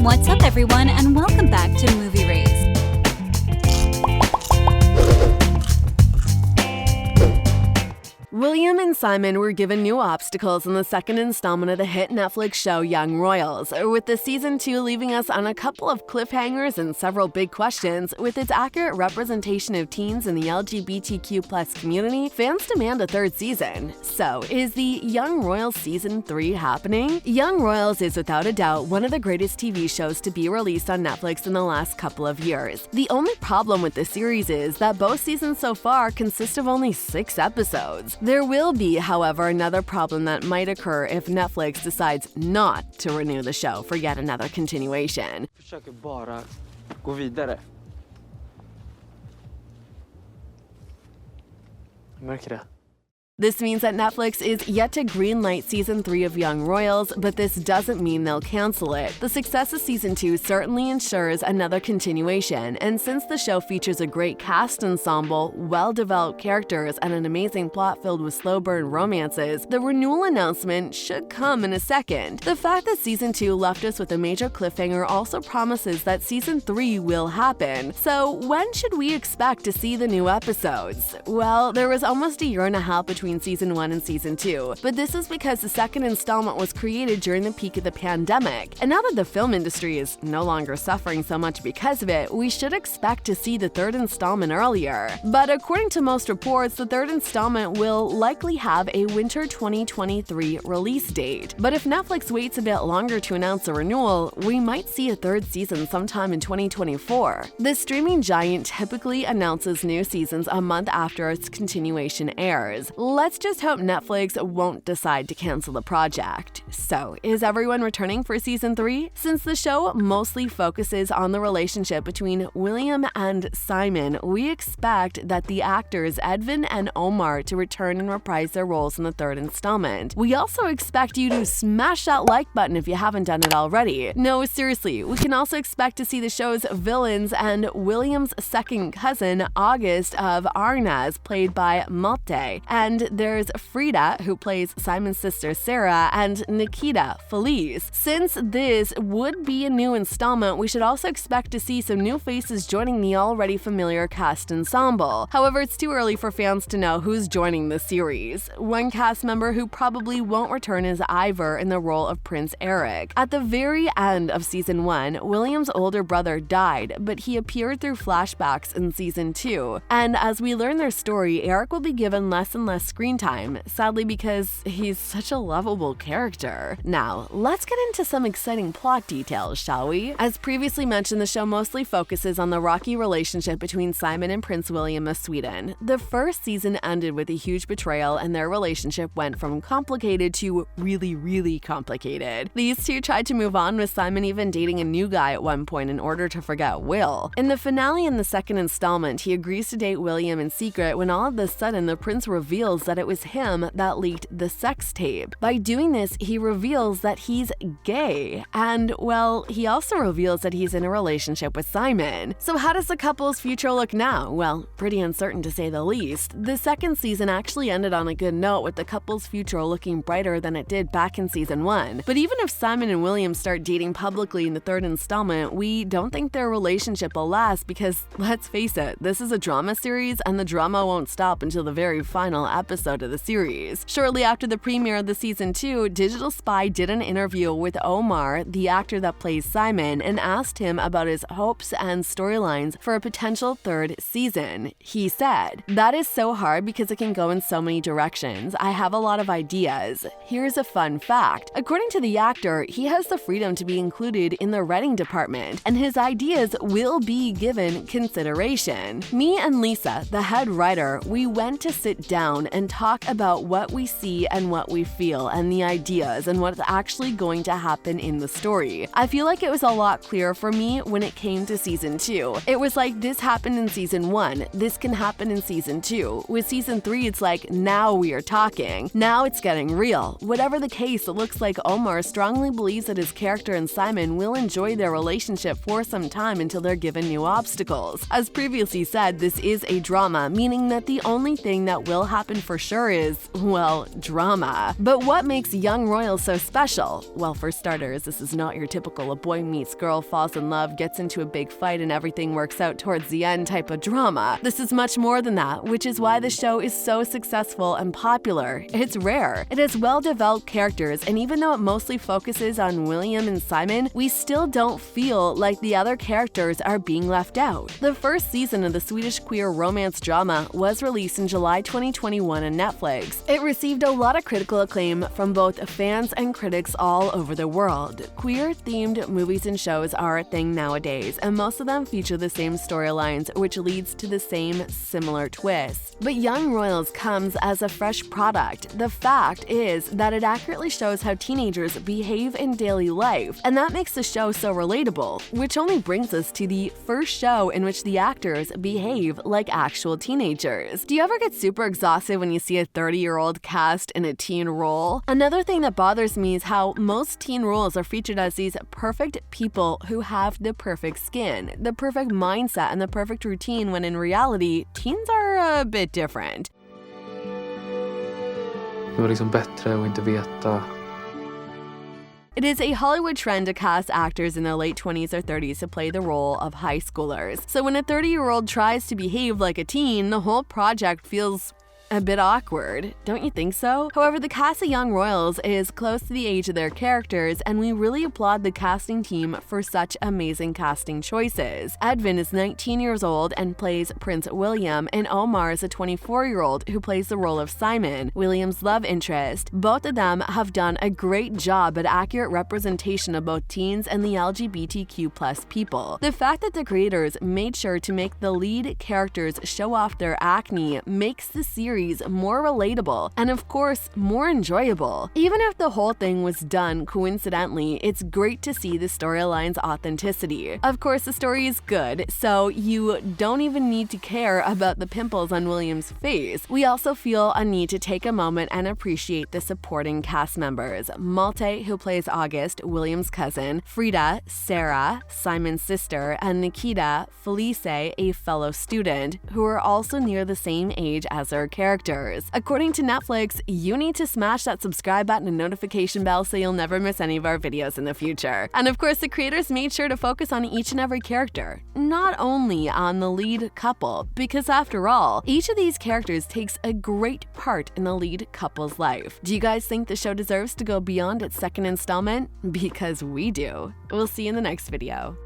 What's up, everyone, and welcome back to Movie Race. William and Simon were given new obstacles in the second installment of the hit Netflix show Young Royals, with the season 2 leaving us on a couple of cliffhangers and several big questions. With its accurate representation of teens in the LGBTQ+ community, fans demand a third season. So, is the Young Royals Season 3 happening? Young Royals is without a doubt one of the greatest TV shows to be released on Netflix in the last couple of years. The only problem with the series is that both seasons so far consist of only 6 episodes. There will be, however, another problem that might occur if Netflix decides not to renew the show for yet another continuation. Försöker bara gå vidare. Jag märker det. This means that Netflix is yet to greenlight Season 3 of Young Royals, but this doesn't mean they'll cancel it. The success of Season 2 certainly ensures another continuation, and since the show features a great cast ensemble, well-developed characters, and an amazing plot filled with slow-burn romances, the renewal announcement should come in a second. The fact that Season 2 left us with a major cliffhanger also promises that Season 3 will happen. So when should we expect to see the new episodes? Well, there was almost a year and a half between Season 1 and Season 2, but this is because the second installment was created during the peak of the pandemic. And now that the film industry is no longer suffering so much because of it, we should expect to see the third installment earlier. But according to most reports, the third installment will likely have a winter 2023 release date. But if Netflix waits a bit longer to announce a renewal, we might see a third season sometime in 2024. The streaming giant typically announces new seasons a month after its continuation airs. Let's just hope Netflix won't decide to cancel the project. So, is everyone returning for Season 3? Since the show mostly focuses on the relationship between William and Simon, we expect that the actors Edvin and Omar to return and reprise their roles in the third installment. We also expect you to smash that like button if you haven't done it already. No, seriously, we can also expect to see the show's villains and William's second cousin, August of Arnaz, played by Malte, and there's Frida, who plays Simon's sister Sarah, and Nikita, Felice. Since this would be a new installment, we should also expect to see some new faces joining the already familiar cast ensemble. However, it's too early for fans to know who's joining the series. One cast member who probably won't return is Ivor in the role of Prince Eric. At the very end of Season 1, William's older brother died, but he appeared through flashbacks in Season 2. And as we learn their story, Eric will be given less and less screen time, sadly because he's such a lovable character. Now, let's get into some exciting plot details, shall we? As previously mentioned, the show mostly focuses on the rocky relationship between Simon and Prince Wilhelm of Sweden. The first season ended with a huge betrayal, and their relationship went from complicated to really complicated. These two tried to move on, with Simon even dating a new guy at one point in order to forget Will. In the finale in the second installment, he agrees to date William in secret when all of a sudden the prince reveals that it was him that leaked the sex tape. By doing this, he reveals that he's gay, and, well, he also reveals that he's in a relationship with Simon. So how does the couple's future look now? Well, pretty uncertain to say the least. The second season actually ended on a good note, with the couple's future looking brighter than it did back in Season 1. But even if Simon and William start dating publicly in the third installment, we don't think their relationship will last because, let's face it, this is a drama series, and the drama won't stop until the very final episode of the series. Shortly after the premiere of the Season 2, Digital Spy did an interview with Omar, the actor that plays Simon, and asked him about his hopes and storylines for a potential third season. He said, "That is so hard because it can go in so many directions. I have a lot of ideas. Here's a fun fact. According to the actor, he has the freedom to be included in the writing department, and his ideas will be given consideration." Me and Lisa, the head writer, we went to sit down and talk about what we see and what we feel and the ideas and what's actually going to happen in the story. I feel like it was a lot clearer for me when it came to Season 2. It was like, this happened in Season 1, this can happen in Season 2. With Season 3, it's like, now we are talking. Now it's getting real. Whatever the case, it looks like Omar strongly believes that his character and Simon will enjoy their relationship for some time until they're given new obstacles. As previously said, this is a drama, meaning that the only thing that will happen for for sure is, well, drama. But what makes Young Royals so special? Well, for starters, this is not your typical a boy meets girl, falls in love, gets into a big fight, and everything works out towards the end type of drama. This is much more than that, which is why the show is so successful and popular. It's rare. It has well-developed characters, and even though it mostly focuses on William and Simon, we still don't feel like the other characters are being left out. The first season of the Swedish queer romance drama was released in July 2021 on Netflix. It received a lot of critical acclaim from both fans and critics all over the world. Queer-themed movies and shows are a thing nowadays, and most of them feature the same storylines, which leads to the same similar twists. But Young Royals comes as a fresh product. The fact is that it accurately shows how teenagers behave in daily life, and that makes the show so relatable, which only brings us to the first show in which the actors behave like actual teenagers. Do you ever get super exhausted when you see a 30-year-old cast in a teen role? Another thing that bothers me is how most teen roles are featured as these perfect people who have the perfect skin, the perfect mindset, and the perfect routine, when in reality, teens are a bit different. Det var liksom bättre att inte veta. It is a Hollywood trend to cast actors in their late 20s or 30s to play the role of high schoolers. So when a 30-year-old tries to behave like a teen, the whole project feels a bit awkward. Don't you think so? However, the cast of Young Royals is close to the age of their characters, and we really applaud the casting team for such amazing casting choices. Edvin is 19 years old and plays Prince Wilhelm, and Omar is a 24-year-old who plays the role of Simon, William's love interest. Both of them have done a great job at accurate representation of both teens and the LGBTQ+ people. The fact that the creators made sure to make the lead characters show off their acne makes the series more relatable and, of course, more enjoyable. Even if the whole thing was done coincidentally, it's great to see the storyline's authenticity. Of course, the story is good, so you don't even need to care about the pimples on William's face. We also feel a need to take a moment and appreciate the supporting cast members. Malte, who plays August, William's cousin, Frida, Sarah, Simon's sister, and Nikita, Felice, a fellow student, who are also near the same age as their characters. According to Netflix, you need to smash that subscribe button and notification bell so you'll never miss any of our videos in the future. And of course, the creators made sure to focus on each and every character, not only on the lead couple, because after all, each of these characters takes a great part in the lead couple's life. Do you guys think the show deserves to go beyond its second installment? Because we do. We'll see you in the next video.